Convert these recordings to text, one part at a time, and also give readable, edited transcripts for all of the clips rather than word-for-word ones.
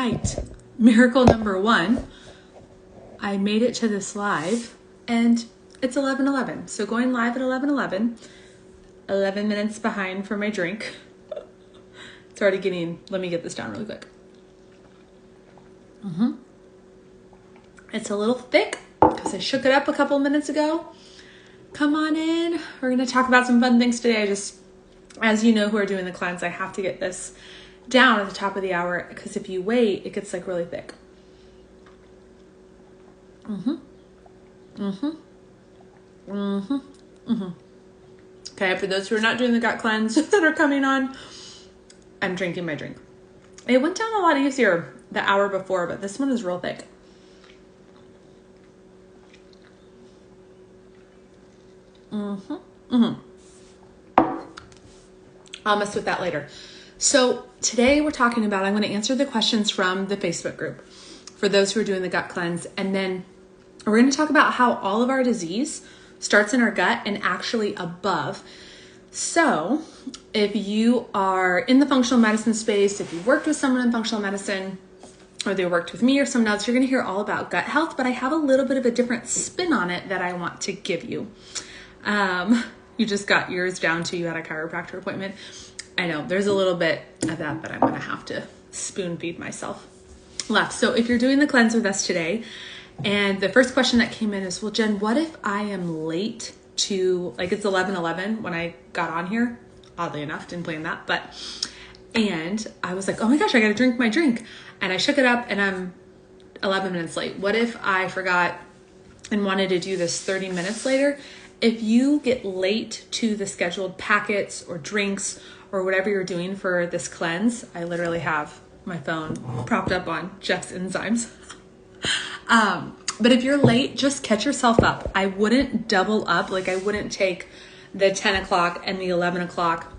right, miracle number one. I made it to this live and it's 11:11. So going live at 11:11, 11 minutes behind for my drink. It's already getting, let me get this down really quick. It's a little thick because I shook it up a couple minutes ago. Come on in. We're going to talk about some fun things today. As you know, who are doing the cleanse, I have to get this down at the top of the hour because if you wait, it gets like really thick. Okay, for those who are not doing the gut cleanse that are coming on, I'm drinking my drink. It went down a lot easier the hour before, but this one is real thick. I'll mess with that later. So today we're talking about, I'm going to answer the questions from the Facebook group for those who are doing the gut cleanse. And then we're going to talk about how all of our disease starts in our gut and actually above. So if you are in the functional medicine space, if you've worked with someone in functional medicine, or they worked with me or someone else, you're going to hear all about gut health, but I have a little bit of a different spin on it that I want to give you. You just got yours down to you had a chiropractor appointment. I know there's a little bit of that I'm going to have to spoon feed myself left. So if you're doing the cleanse with us today, and the first question that came in is, well, Jen, what if I am late to, like it's 11:11 when I got on here? Oddly enough, didn't plan that, and I was like, oh my gosh, I got to drink my drink. And I shook it up and I'm 11 minutes late. What if I forgot and wanted to do this 30 minutes later? If you get late to the scheduled packets or drinks or whatever you're doing for this cleanse, I literally have my phone propped up on Jeff's enzymes. But if you're late, just catch yourself up. I wouldn't double up. Like I wouldn't take the 10 o'clock and the 11 o'clock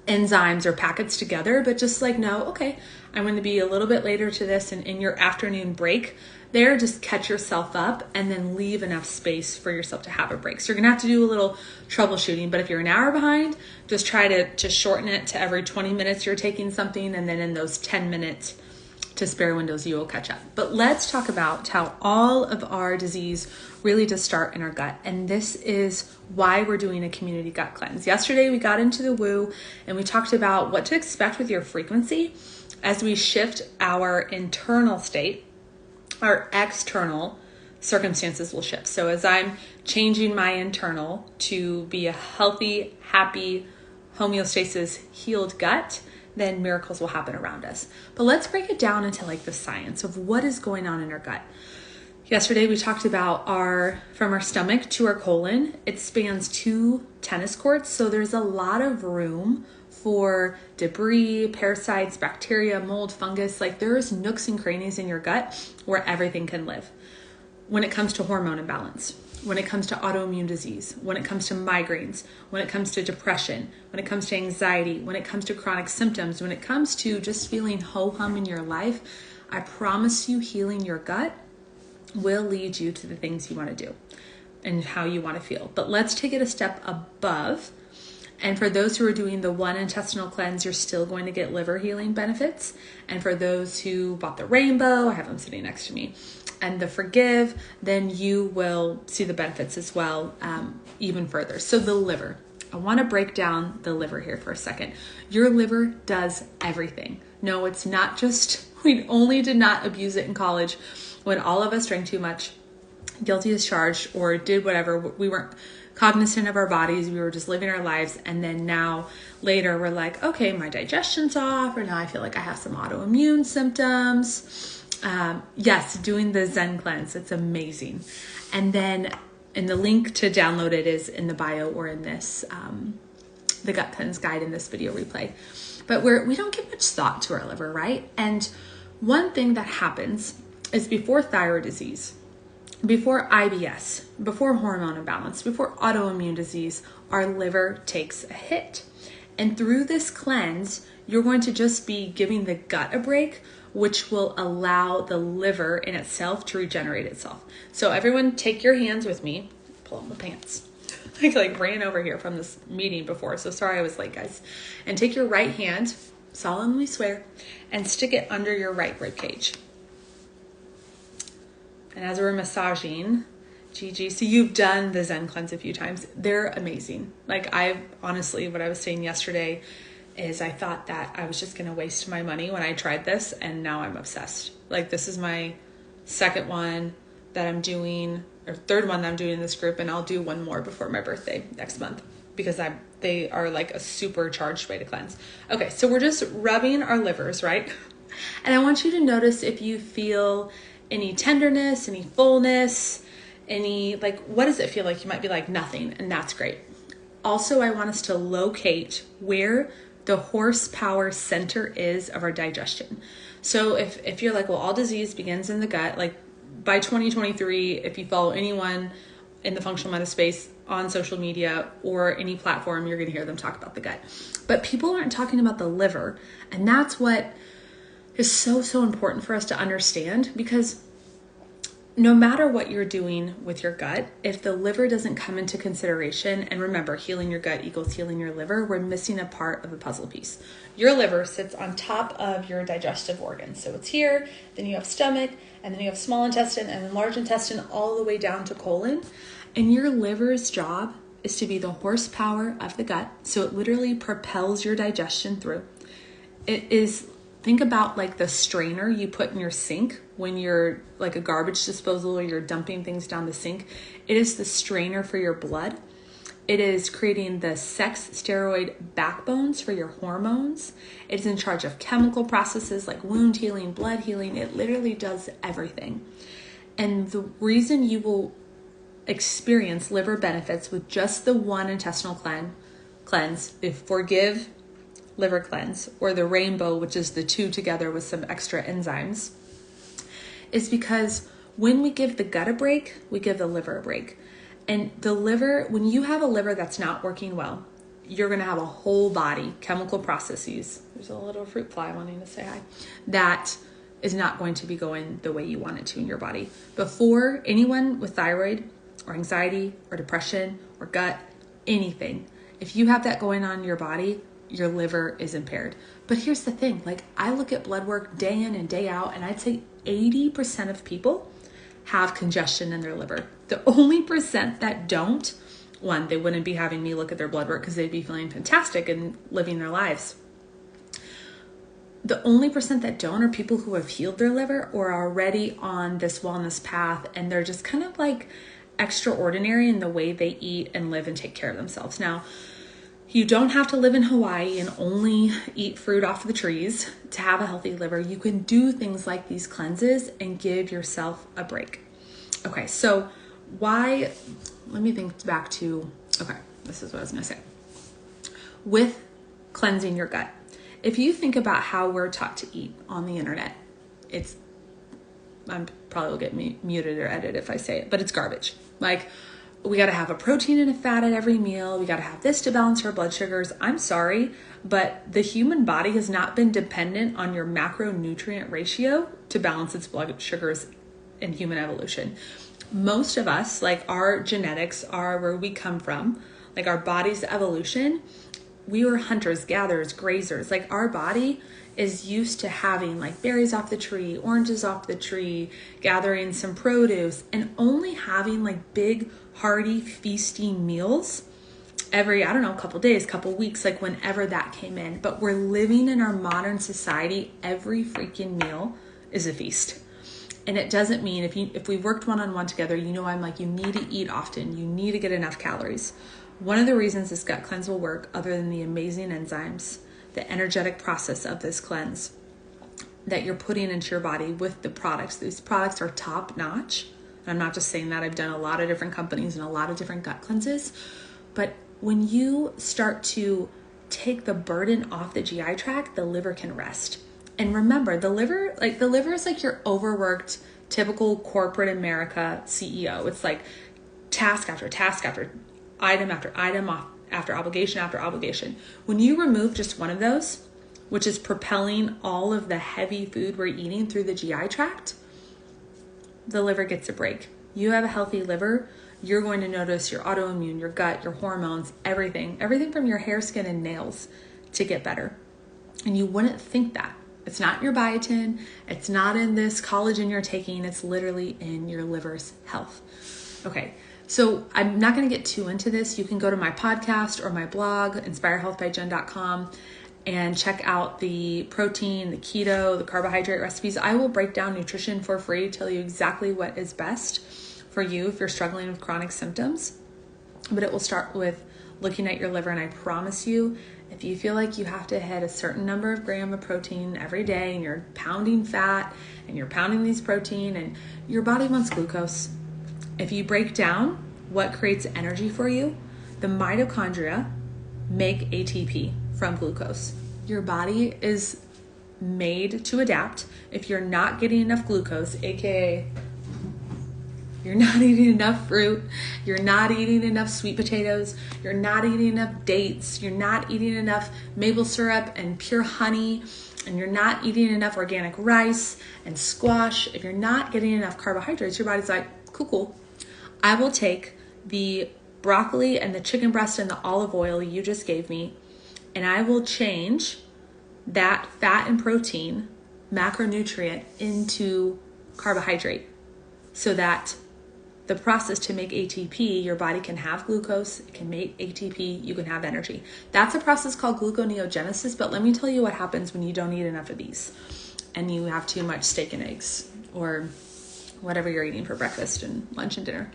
enzymes or packets together, but just like, no, okay, I'm going to be a little bit later to this, and in your afternoon break there, just catch yourself up and then leave enough space for yourself to have a break. So you're going to have to do a little troubleshooting, but if you're an hour behind, just try to shorten it to every 20 minutes you're taking something, and then in those 10 minutes to spare windows, you will catch up. But let's talk about how all of our disease really does start in our gut. And this is why we're doing a community gut cleanse. Yesterday, we got into the woo and we talked about what to expect with your frequency as we shift our internal state. Our external circumstances will shift. So as I'm changing my internal to be a healthy, happy, homeostasis, healed gut, then miracles will happen around us. But let's break it down into like the science of what is going on in our gut. Yesterday, we talked about from our stomach to our colon, it spans 2 tennis courts. So there's a lot of room for debris, parasites, bacteria, mold, fungus. Like there's nooks and crannies in your gut where everything can live. When it comes to hormone imbalance, when it comes to autoimmune disease, when it comes to migraines, when it comes to depression, when it comes to anxiety, when it comes to chronic symptoms, when it comes to just feeling ho-hum in your life, I promise you healing your gut will lead you to the things you want to do and how you want to feel. But let's take it a step above. And for those who are doing the 1 intestinal cleanse, you're still going to get liver healing benefits. And for those who bought the rainbow, I have them sitting next to me, and the forgive, then you will see the benefits as well, even further. So the liver, I want to break down the liver here for a second. Your liver does everything. No, it's not just, we only did not abuse it in college when all of us drank too much, guilty as charged, or did whatever. We weren't cognizant of our bodies. We were just living our lives. And then now later we're like, okay, my digestion's off, or now I feel like I have some autoimmune symptoms. Yes, doing the Zen cleanse, it's amazing. And then, and the link to download it is in the bio or in this, the gut cleanse guide in this video replay. But we don't give much thought to our liver, right? And one thing that happens is before thyroid disease, before IBS, before hormone imbalance, before autoimmune disease, our liver takes a hit. And through this cleanse, you're going to just be giving the gut a break, which will allow the liver in itself to regenerate itself. So everyone take your hands with me, pull on the pants. I like ran over here from this meeting before, so sorry I was late, guys. And take your right hand solemnly swear, and stick it under your right rib cage. And as we're massaging, Gigi, so you've done the Zen cleanse a few times. They're amazing. Like, I honestly, what I was saying yesterday is I thought that I was just going to waste my money when I tried this, and now I'm obsessed. Like, this is my second one that I'm doing, or third one that I'm doing in this group, and I'll do one more before my birthday next month because they are like a supercharged way to cleanse. Okay, so we're just rubbing our livers, right? And I want you to notice if you feel any tenderness, any fullness, any, like, what does it feel like? You might be like, nothing, and that's great. Also, I want us to locate where the horsepower center is of our digestion. So if you're like, well, all disease begins in the gut, like by 2023, if you follow anyone in the functional medicine space on social media or any platform, you're going to hear them talk about the gut. But people aren't talking about the liver. And that's what is so important for us to understand, because no matter what you're doing with your gut, if the liver doesn't come into consideration, and remember, healing your gut equals healing your liver, we're missing a part of the puzzle piece. Your liver sits on top of your digestive organs. So it's here, then you have stomach, and then you have small intestine, and then large intestine, all the way down to colon. And your liver's job is to be the horsepower of the gut. So it literally propels your digestion through. It is, think about like the strainer you put in your sink when you're like a garbage disposal or you're dumping things down the sink. It is the strainer for your blood. It is creating the sex steroid backbones for your hormones. It's in charge of chemical processes like wound healing, blood healing. It literally does everything. And the reason you will experience liver benefits with just the one intestinal cleanse, if Forgive liver cleanse, or the rainbow, which is the two together with some extra enzymes, is because when we give the gut a break, we give the liver a break. And the liver, when you have a liver that's not working well, you're going to have a whole body chemical processes. There's a little fruit fly wanting to say hi. That is not going to be going the way you want it to in your body. Before, anyone with thyroid or anxiety or depression or gut, anything, if you have that going on in your body, your liver is impaired. But here's the thing, like, I look at blood work day in and day out, and I'd say 80% of people have congestion in their liver. The only percent that don't, one, they wouldn't be having me look at their blood work because they'd be feeling fantastic and living their lives. The only percent that don't are people who have healed their liver or are already on this wellness path, and they're just kind of like extraordinary in the way they eat and live and take care of themselves. Now, you don't have to live in Hawaii and only eat fruit off the trees to have a healthy liver. You can do things like these cleanses and give yourself a break. Okay, so why, let me think back to, okay, this is what I was gonna say. With cleansing your gut, if you think about how we're taught to eat on the internet, I'm probably will get muted or edited if I say it, but it's garbage. Like, we got to have a protein and a fat at every meal. We got to have this to balance our blood sugars. I'm sorry, but the human body has not been dependent on your macronutrient ratio to balance its blood sugars in human evolution. Most of us, like, our genetics are where we come from, like our body's evolution. We were hunters, gatherers, grazers. Like, our body is used to having like berries off the tree, oranges off the tree, gathering some produce, and only having like big, hearty, feasting meals every, I don't know, couple days, couple weeks, like whenever that came in. But we're living in our modern society, every freaking meal is a feast. And it doesn't mean if we worked one-on-one together, you know, I'm like, you need to eat often. You need to get enough calories. One of the reasons this gut cleanse will work, other than the amazing enzymes, the energetic process of this cleanse that you're putting into your body with the products. These products are top notch. And I'm not just saying that. I've done a lot of different companies and a lot of different gut cleanses. But when you start to take the burden off the GI tract, the liver can rest. And remember, the liver is like your overworked, typical corporate America CEO. It's like task after task after item after item after obligation after obligation. When you remove just one of those, which is propelling all of the heavy food we're eating through the GI tract, the liver gets a break. You have a healthy liver, you're going to notice your autoimmune, your gut, your hormones, everything from your hair, skin, and nails to get better. And you wouldn't think that. It's not in your biotin. It's not in this collagen you're taking. It's literally in your liver's health. Okay, so I'm not going to get too into this. You can go to my podcast or my blog, inspirehealthbyjen.com, and check out the protein, the keto, the carbohydrate recipes. I will break down nutrition for free, tell you exactly what is best for you if you're struggling with chronic symptoms. But it will start with looking at your liver, and I promise you, if you feel like you have to hit a certain number of grams of protein every day and you're pounding fat and you're pounding these protein and your body wants glucose, if you break down what creates energy for you, the mitochondria make ATP from glucose. Your body is made to adapt. If you're not getting enough glucose, aka you're not eating enough fruit, you're not eating enough sweet potatoes, you're not eating enough dates, you're not eating enough maple syrup and pure honey, and you're not eating enough organic rice and squash, if you're not getting enough carbohydrates, your body's like, cool. I will take the broccoli and the chicken breast and the olive oil you just gave me, and I will change that fat and protein macronutrient into carbohydrate so that the process to make ATP, your body can have glucose, it can make ATP, you can have energy. That's a process called gluconeogenesis, but let me tell you what happens when you don't eat enough of these and you have too much steak and eggs or whatever you're eating for breakfast and lunch and dinner.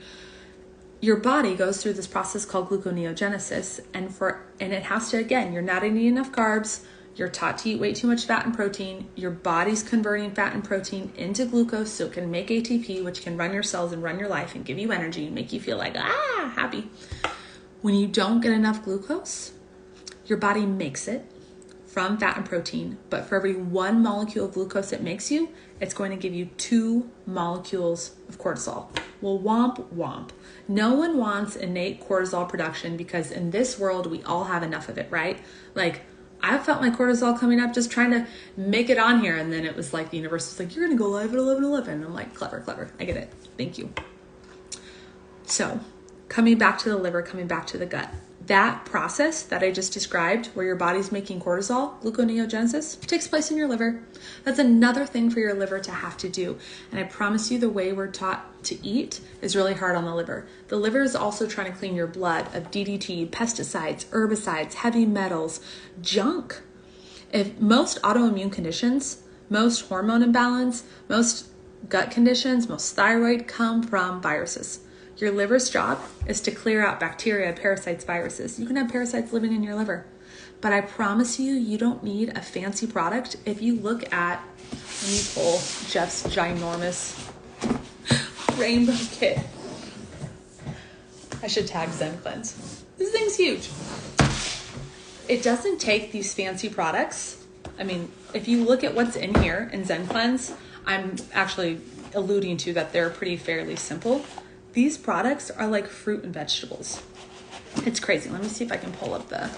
Your body goes through this process called gluconeogenesis, and it has to, again, you're not eating enough carbs, you're taught to eat way too much fat and protein, your body's converting fat and protein into glucose so it can make ATP, which can run your cells and run your life and give you energy and make you feel like, happy. When you don't get enough glucose, your body makes it from fat and protein, but for every 1 molecule of glucose it makes you, it's going to give you 2 molecules of cortisol. Well, womp womp. No one wants innate cortisol production because in this world, we all have enough of it, right? Like, I felt my cortisol coming up just trying to make it on here. And then it was like the universe was like, you're going to go live at 11:11. And I'm like, clever. I get it. Thank you. So coming back to the liver, coming back to the gut, that process that I just described where your body's making cortisol, gluconeogenesis, takes place in your liver. That's another thing for your liver to have to do. And I promise you the way we're taught to eat is really hard on the liver. The liver is also trying to clean your blood of DDT, pesticides, herbicides, heavy metals, junk. If most autoimmune conditions, most hormone imbalance, most gut conditions, most thyroid come from viruses. Your liver's job is to clear out bacteria, parasites, viruses. You can have parasites living in your liver. But I promise you, you don't need a fancy product. If you look at, let me pull Jeff's ginormous rainbow kit. I should tag Zen Cleanse. This thing's huge. It doesn't take these fancy products. I mean, if you look at what's in here in Zen Cleanse, I'm actually alluding to that they're pretty fairly simple. These products are like fruit and vegetables. It's crazy. Let me see if I can pull up the...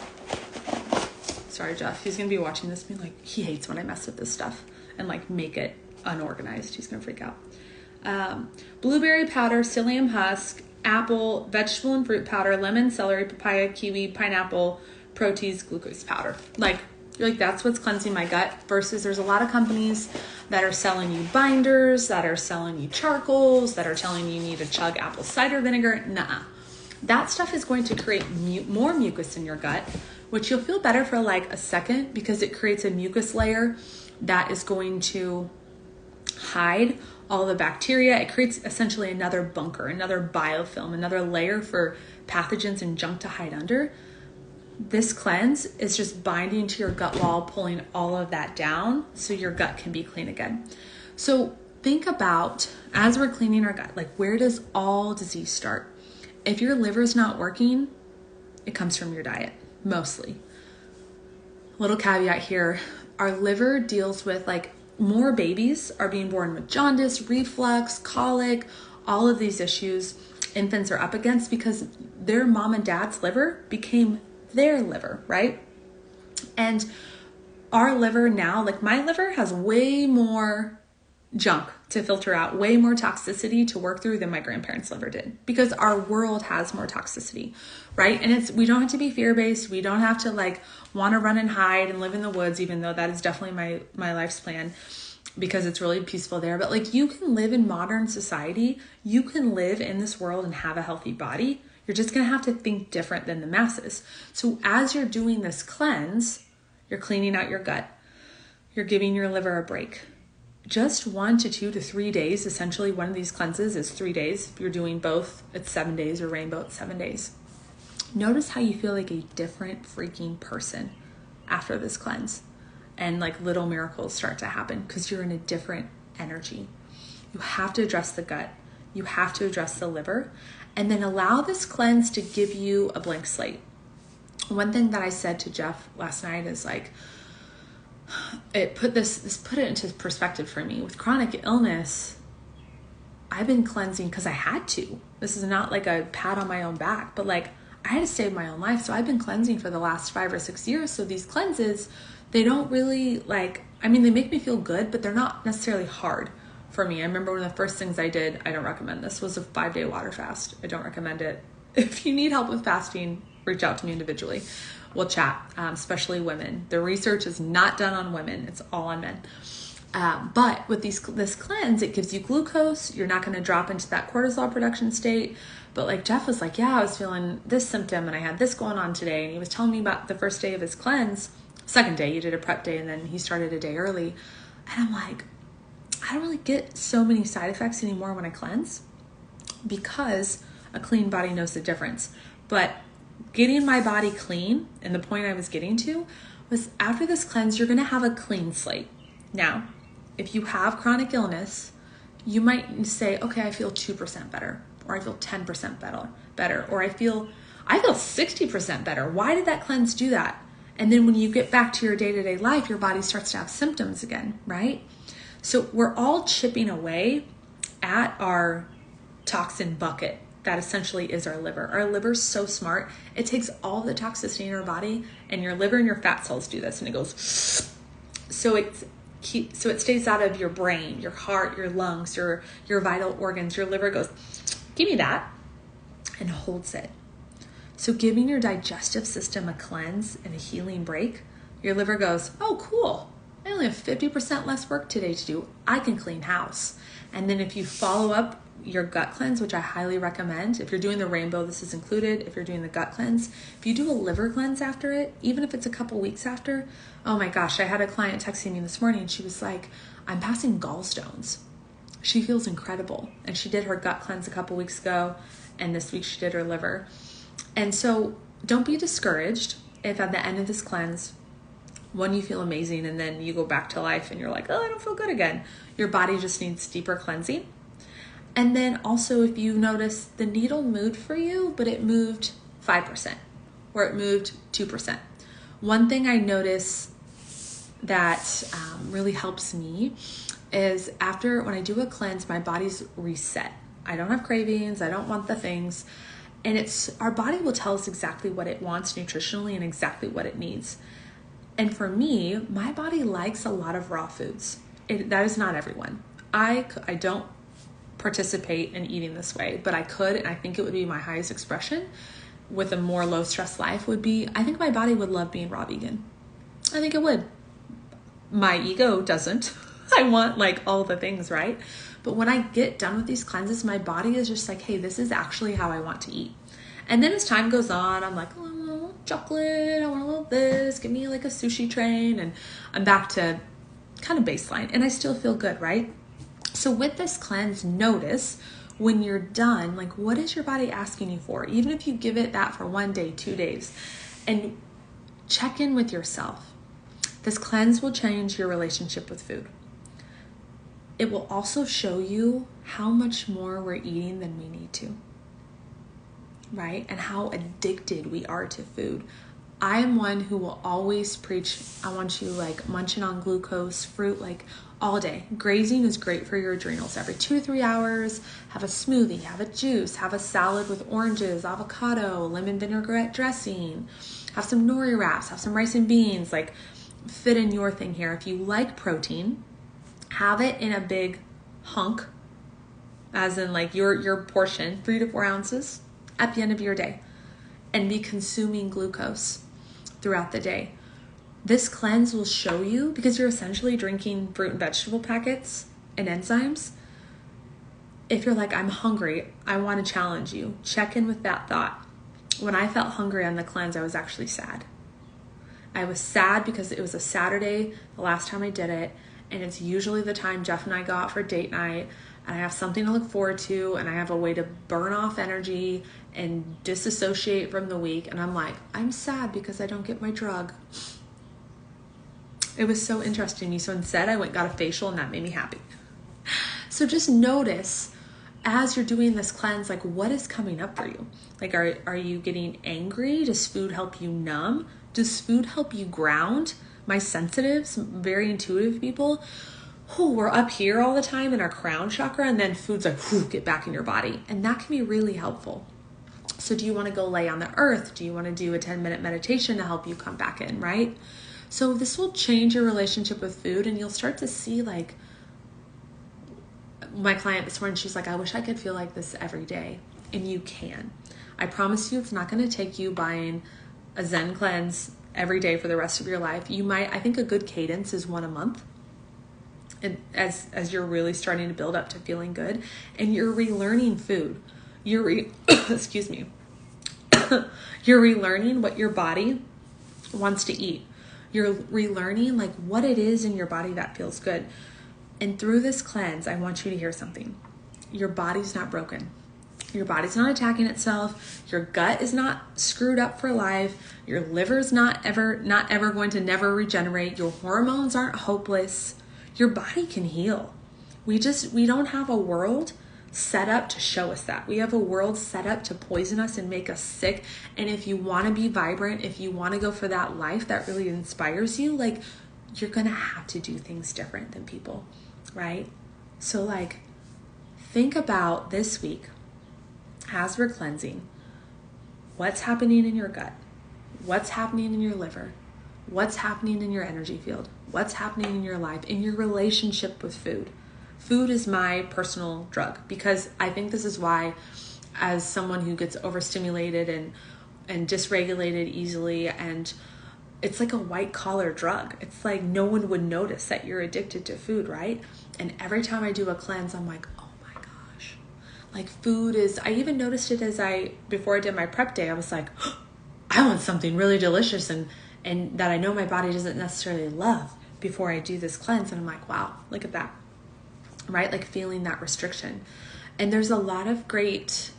Sorry, Jeff. He's going to be watching this being like, he hates when I mess with this stuff and like make it unorganized. He's going to freak out. Blueberry powder, psyllium husk, apple, vegetable and fruit powder, lemon, celery, papaya, kiwi, pineapple, protease, glucose powder. Like, you're like, that's what's cleansing my gut, versus there's a lot of companies that are selling you binders, that are selling you charcoals, that are telling you need to chug apple cider vinegar. Nuh-uh. That stuff is going to create more mucus in your gut, which you'll feel better for like a second because it creates a mucus layer that is going to hide all the bacteria. It creates essentially another bunker, another biofilm, another layer for pathogens and junk to hide under. This cleanse is just binding to your gut wall, pulling all of that down so your gut can be clean again. So think about, as we're cleaning our gut, like, where does all disease start? If your liver's not working, it comes from your diet, mostly. Little caveat here, our liver deals with, like, more babies are being born with jaundice, reflux, colic, all of these issues infants are up against because their mom and dad's liver became their liver, right? And our liver now, like my liver has way more junk to filter out, way more toxicity to work through than my grandparents' liver did, because our world has more toxicity, right? And we don't have to be fear-based. We don't have to like want to run and hide and live in the woods, even though that is definitely my life's plan, because it's really peaceful there. But like, you can live in modern society. You can live in this world and have a healthy body. You're just going to have to think different than the masses. So as you're doing this cleanse, you're cleaning out your gut. You're giving your liver a break. Just 1 to 2 to 3 days. Essentially, one of these cleanses is 3 days. If you're doing both, it's 7 days, or rainbow, it's 7 days. Notice how you feel like a different freaking person after this cleanse. And like little miracles start to happen because you're in a different energy. You have to address the gut. You have to address the liver. And then allow this cleanse to give you a blank slate. One thing that I said to Jeff last night is like, it put it into perspective for me. With chronic illness, I've been cleansing because I had to. This is not like a pat on my own back, but like, I had to save my own life. So I've been cleansing for the last 5 or 6 years. So these cleanses, they don't really like, I mean, they make me feel good, but they're not necessarily hard for me. I remember one of the first things I did, I don't recommend this, was a 5-day water fast. I don't recommend it. If you need help with fasting, reach out to me individually. We'll chat, especially women. The research is not done on women. It's all on men. But with this cleanse, it gives you glucose. You're not going to drop into that cortisol production state. But like Jeff was like, yeah, I was feeling this symptom and I had this going on today. And he was telling me about the first day of his cleanse. Second day, you did a prep day, and then he started a day early. And I'm like, I don't really get so many side effects anymore when I cleanse, because a clean body knows the difference. But getting my body clean, and the point I was getting to was, after this cleanse, you're going to have a clean slate. Now, if you have chronic illness, you might say, okay, I feel 2% better, or I feel 10% better, or I feel 60% better. Why did that cleanse do that? And then when you get back to your day-to-day life, your body starts to have symptoms again, right? So we're all chipping away at our toxin bucket that essentially is our liver. Our liver's so smart. It takes all the toxicity in our body, and your liver and your fat cells do this, and it goes, so it stays out of your brain, your heart, your lungs, your vital organs. Your liver goes, give me that, and holds it. So giving your digestive system a cleanse and a healing break, your liver goes, oh, cool. I only have 50% less work today to do. I can clean house. And then if you follow up your gut cleanse, which I highly recommend, if you're doing the rainbow, this is included. If you're doing the gut cleanse, if you do a liver cleanse after it, even if it's a couple weeks after, oh my gosh, I had a client texting me this morning and she was like, I'm passing gallstones. She feels incredible. And she did her gut cleanse a couple weeks ago, and this week she did her liver. And so don't be discouraged if at the end of this cleanse, one, you feel amazing, and then you go back to life and you're like, oh, I don't feel good again. Your body just needs deeper cleansing. And then also, if you notice the needle moved for you, but it moved 5% or it moved 2%. One thing I notice that really helps me is when I do a cleanse, my body's reset. I don't have cravings. I don't want the things. And our body will tell us exactly what it wants nutritionally and exactly what it needs. And for me, my body likes a lot of raw foods. That is not everyone. I don't participate in eating this way, but I could, and I think it would be my highest expression with a more low stress life I think my body would love being raw vegan. I think it would. My ego doesn't. I want like all the things, right? But when I get done with these cleanses, my body is just like, hey, this is actually how I want to eat. And then as time goes on, I'm like, oh, I want a little chocolate. I want a little this. Give me like a sushi train. And I'm back to kind of baseline. And I still feel good, right? So with this cleanse, notice when you're done, like, what is your body asking you for? Even if you give it that for 1 day, 2 days, and check in with yourself. This cleanse will change your relationship with food. It will also show you how much more we're eating than we need to, right? And how addicted we are to food. I am one who will always preach, I want you like munching on glucose, fruit, like all day. Grazing is great for your adrenals. Every 2 to 3 hours, have a smoothie, have a juice, have a salad with oranges, avocado, lemon vinaigrette dressing, have some nori wraps, have some rice and beans, like fit in your thing here. If you like protein, have it in a big hunk, as in like your portion, 3 to 4 ounces at the end of your day, and be consuming glucose throughout the day. This cleanse will show you, because you're essentially drinking fruit and vegetable packets and enzymes. If you're like, I'm hungry, I want to challenge you, check in with that thought. When I felt hungry on the cleanse, I was actually sad. I was sad because it was a Saturday, the last time I did it, and it's usually the time Jeff and I go out for date night, and I have something to look forward to, and I have a way to burn off energy and disassociate from the week. And I'm like, I'm sad because I don't get my drug. It was so interesting. So instead I went and got a facial, and that made me happy. So just notice as you're doing this cleanse, like, what is coming up for you? Like, are you getting angry? Does food help you numb? Does food help you ground? My sensitives, very intuitive people, we're up here all the time in our crown chakra, and then food's like, get back in your body. And that can be really helpful. So do you want to go lay on the earth? Do you want to do a 10-minute meditation to help you come back in, right? So this will change your relationship with food, and you'll start to see, like, my client this morning, she's like, I wish I could feel like this every day. And you can. I promise you, it's not going to take you buying a Zen cleanse every day for the rest of your life. You might, I think a good cadence is 1 a month. And as you're really starting to build up to feeling good, and you're relearning food, excuse me, you're relearning what your body wants to eat. You're relearning like what it is in your body that feels good. And through this cleanse, I want you to hear something. Your body's not broken. Your body's not attacking itself. Your gut is not screwed up for life. Your liver's not ever going to never regenerate. Your hormones aren't hopeless. Your body can heal. We don't have a world set up to show us that. We have a world set up to poison us and make us sick. And if you want to be vibrant, if you want to go for that life that really inspires you, like, you're going to have to do things different than people, right? So, like, think about this week as we're cleansing, what's happening in your gut, what's happening in your liver, what's happening in your energy field, what's happening in your life, in your relationship with food. Food is my personal drug, because I think this is why, as someone who gets overstimulated and dysregulated easily, and it's like a white collar drug. It's like no one would notice that you're addicted to food, right? And every time I do a cleanse, I'm like, oh my gosh. Like, food is, I even noticed it before I did my prep day, I was like, oh, I want something really delicious and that I know my body doesn't necessarily love before I do this cleanse. And I'm like, wow, look at that, right? Like, feeling that restriction. And there's a lot of great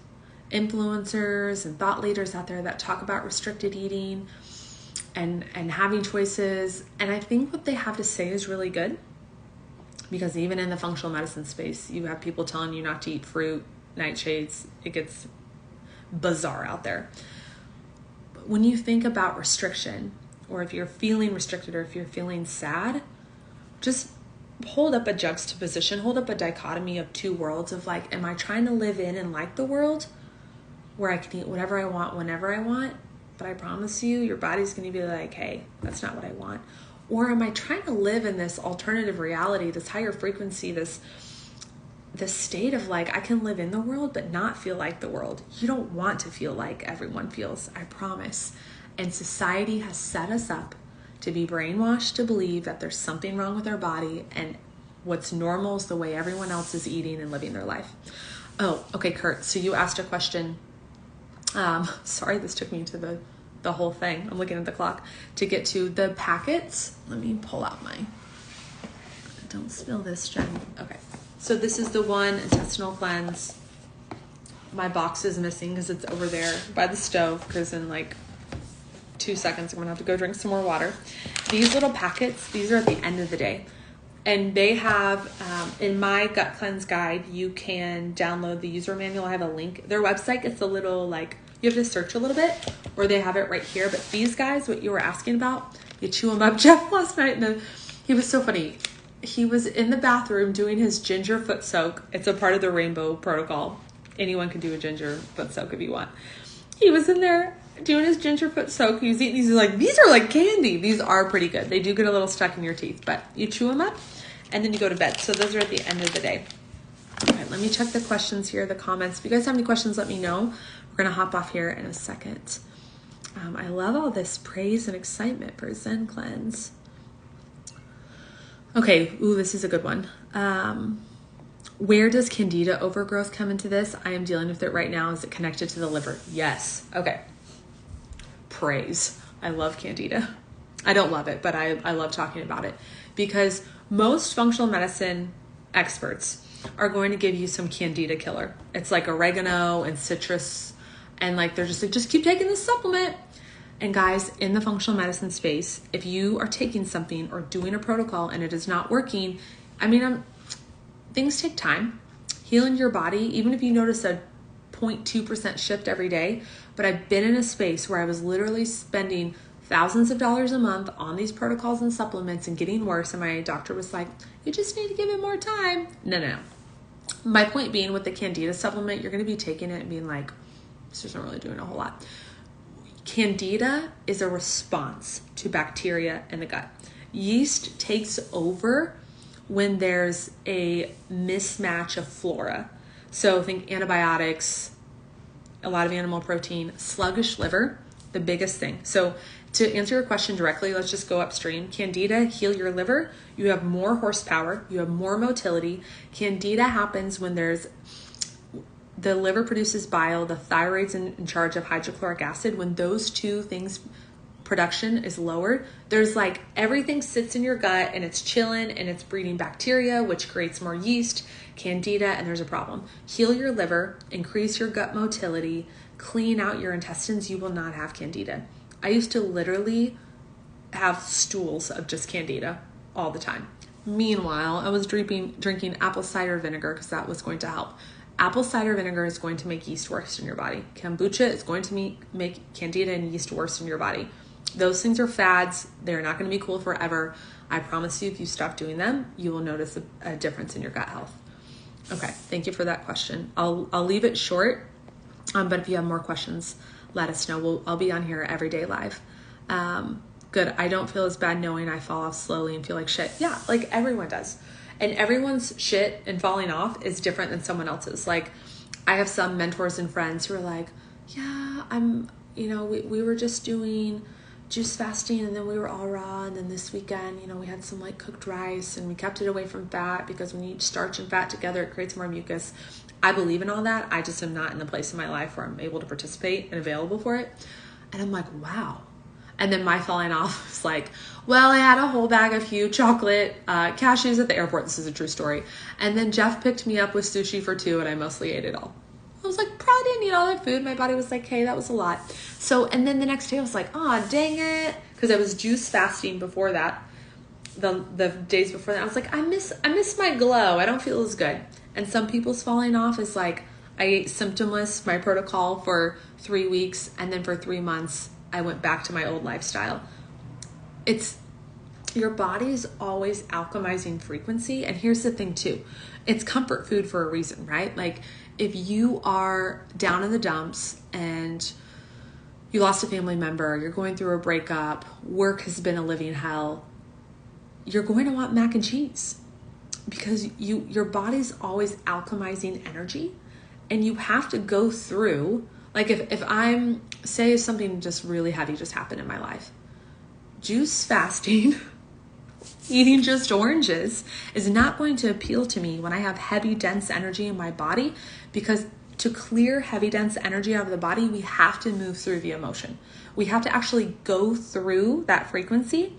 influencers and thought leaders out there that talk about restricted eating and having choices. And I think what they have to say is really good, because even in the functional medicine space, you have people telling you not to eat fruit, nightshades. It gets bizarre out there. But when you think about restriction, or if you're feeling restricted, or if you're feeling sad, just hold up a juxtaposition, hold up a dichotomy of two worlds of like, am I trying to live in and like the world where I can eat whatever I want, whenever I want? But I promise you, your body's going to be like, hey, that's not what I want. Or am I trying to live in this alternative reality, this higher frequency, this state of like, I can live in the world, but not feel like the world. You don't want to feel like everyone feels, I promise. And society has set us up to be brainwashed to believe that there's something wrong with our body, and what's normal is the way everyone else is eating and living their life. Oh, okay, Kurt. So you asked a question. Sorry, this took me to the whole thing. I'm looking at the clock to get to the packets. Let me pull out don't spill this, Jen. Okay. So this is the one intestinal cleanse. My box is missing because it's over there by the stove, because in like 2 seconds, I'm going to have to go drink some more water. These little packets, these are at the end of the day. And they have, in my gut cleanse guide, you can download the user manual. I have a link. Their website, it's a little like, you have to search a little bit, or they have it right here. But these guys, what you were asking about, you chew them up. Jeff last night, he was so funny. He was in the bathroom doing his ginger foot soak. It's a part of the Rainbow Protocol. Anyone can do a ginger foot soak if you want. He was in there doing his ginger foot soak. He was eating these. He's like, these are like candy. These are pretty good. They do get a little stuck in your teeth, but you chew them up and then you go to bed. So those are at the end of the day. Let me check the questions here, the comments. If you guys have any questions, let me know. We're going to hop off here in a second. I love all this praise and excitement for Zen Cleanse. Okay, ooh, this is a good one. Where does candida overgrowth come into this? I am dealing with it right now. Is it connected to the liver? Yes. Okay. Praise. I love candida. I don't love it, but I love talking about it because most functional medicine experts are going to give you some candida killer. It's like oregano and citrus, and like they're just like, just keep taking this supplement. And guys, in the functional medicine space, if you are taking something or doing a protocol and it is not working, things take time. Healing your body, even if you notice a 0.2% shift every day, but I've been in a space where I was literally spending thousands of dollars a month on these protocols and supplements and getting worse. And my doctor was like, you just need to give it more time. No. My point being, with the candida supplement, you're going to be taking it and being like, this isn't really doing a whole lot. Candida is a response to bacteria in the gut. Yeast takes over when there's a mismatch of flora. So think antibiotics, a lot of animal protein, sluggish liver, the biggest thing. So to answer your question directly, let's just go upstream. Candida, heal your liver. You have more horsepower. You have more motility. Candida happens when the liver produces bile, the thyroid's in charge of hydrochloric acid. When those two things production is lowered, there's like everything sits in your gut and it's chilling and it's breeding bacteria, which creates more yeast, candida, and there's a problem. Heal your liver, increase your gut motility, clean out your intestines. You will not have candida. I used to literally have stools of just candida all the time. Meanwhile, I was drinking apple cider vinegar because that was going to help. Apple cider vinegar is going to make yeast worse in your body. Kombucha is going to make candida and yeast worse in your body. Those things are fads. They're not going to be cool forever. I promise you, if you stop doing them, you will notice a difference in your gut health. Okay, thank you for that question. I'll leave it short, but if you have more questions, let us know. I'll be on here every day live. Good. I don't feel as bad knowing I fall off slowly and feel like shit. Yeah, like everyone does. And everyone's shit and falling off is different than someone else's. Like, I have some mentors and friends who are like, yeah, we were just doing juice fasting and then we were all raw. And then this weekend, we had some like cooked rice and we kept it away from fat because when you eat starch and fat together, it creates more mucus. I believe in all that. I just am not in the place in my life where I'm able to participate and available for it. And I'm like, wow. And then my falling off was like, well, I had a whole bag of huge chocolate cashews at the airport. This is a true story. And then Jeff picked me up with sushi for 2 and I mostly ate it all. I was like, probably didn't eat all that food. My body was like, hey, that was a lot. So, and then the next day I was like, oh, dang it. Because I was juice fasting before that. The days before that, I was like, I miss my glow. I don't feel as good. And some people's falling off is like, I ate symptomless, my protocol for 3 weeks. And then for 3 months, I went back to my old lifestyle. Your body's always alchemizing frequency. And here's the thing too, it's comfort food for a reason, right? Like if you are down in the dumps and you lost a family member, you're going through a breakup, work has been a living hell, you're going to want mac and cheese because your body's always alchemizing energy. And you have to go through, like if I'm, say something just really heavy just happened in my life, juice fasting, eating just oranges is not going to appeal to me when I have heavy, dense energy in my body, because to clear heavy, dense energy out of the body, we have to move through the emotion. We have to actually go through that frequency,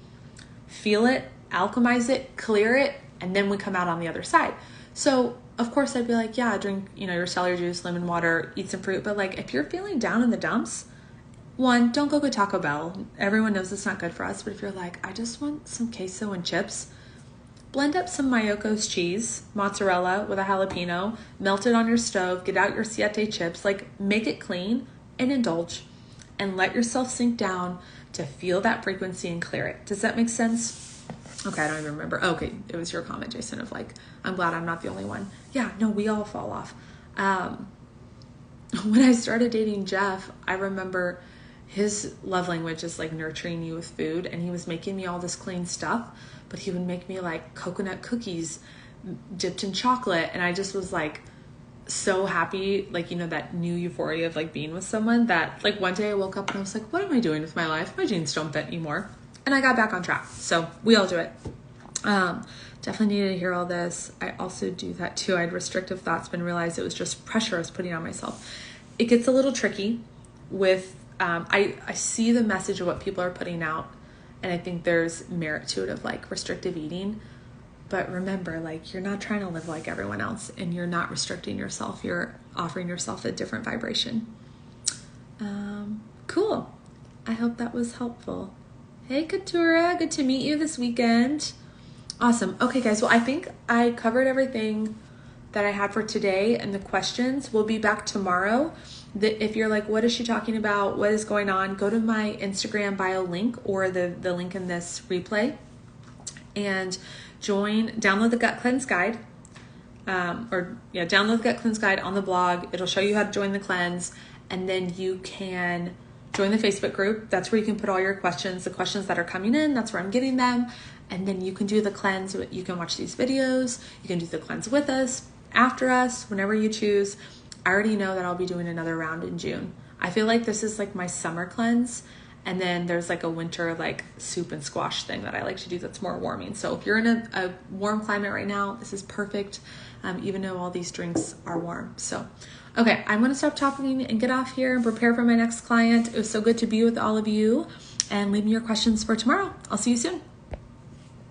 feel it, alchemize it, clear it, and then we come out on the other side. So of course I'd be like, yeah, drink, your celery juice, lemon water, eat some fruit. But like, if you're feeling down in the dumps, one, don't go get Taco Bell. Everyone knows it's not good for us. But if you're like, I just want some queso and chips, blend up some Mayoko's cheese, mozzarella with a jalapeno, melt it on your stove, get out your Siete chips, like make it clean and indulge and let yourself sink down to feel that frequency and clear it. Does that make sense? Okay, I don't even remember. Okay, it was your comment, Jason, of like, I'm glad I'm not the only one. Yeah, no, we all fall off. When I started dating Jeff, I remember his love language is like nurturing you with food, and he was making me all this clean stuff, but he would make me like coconut cookies dipped in chocolate, and I just was like, so happy, like, you know, that new euphoria of like being with someone, that like one day I woke up and I was like, what am I doing with my life? My jeans don't fit anymore. And I got back on track. So we all do it. Definitely needed to hear all this. I also do that too. I had restrictive thoughts, but realized it was just pressure I was putting on myself. It gets a little tricky with, I see the message of what people are putting out, and I think there's merit to it of like restrictive eating. But remember, like, you're not trying to live like everyone else, and you're not restricting yourself. You're offering yourself a different vibration. Cool. I hope that was helpful. Hey, Katura, good to meet you this weekend. Awesome. Okay, guys. Well, I think I covered everything that I had for today, and the questions will be back tomorrow. If you're like, what is she talking about? What is going on? Go to my Instagram bio link or the link in this replay and download the Gut Cleanse Guide. Download the Gut Cleanse Guide on the blog. It'll show you how to join the cleanse, and then you can join the Facebook group. That's where you can put all your questions, the questions that are coming in. That's where I'm getting them. And then you can do the cleanse. You can watch these videos. You can do the cleanse with us, after us, whenever you choose. I already know that I'll be doing another round in June. I feel like this is like my summer cleanse. And then there's like a winter like soup and squash thing that I like to do that's more warming. So if you're in a warm climate right now, this is perfect, even though all these drinks are warm. So, okay, I'm going to stop talking and get off here and prepare for my next client. It was so good to be with all of you, and leave me your questions for tomorrow. I'll see you soon.